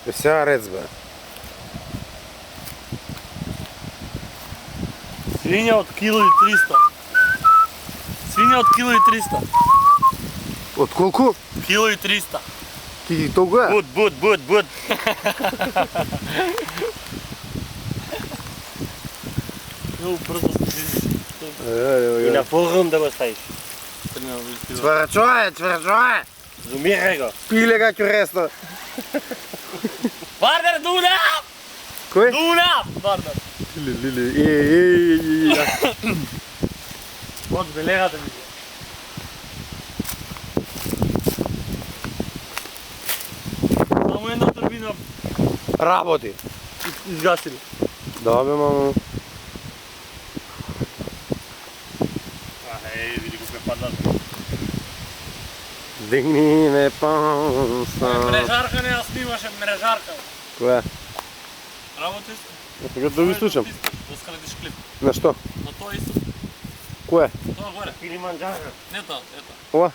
Сега рец бе. Свиња од кило и 300. Свиња од кило и 300. Од колку? Кило и 300. Ти ги толку е? Бут. Много брзо се движиш. И на форум да го ставиш. Цврчое! Зумирај го. Пиле га кюресто. Вардар, Дунав! Кој? Дунав! Вардар. Лили. Од белегата ми. Само една турбина Работи. изгасили. Да бе, мамо. Види колку е паднат. Дигни ме панса. Мрежарка не ја снимаше, мрежарка. Која? Работи се. Сега да ви слушам. Да скрадиш клип. На што? На тоа исто. Која? Тоа горе. Килиманџаро. Не тоа, ето. Ова?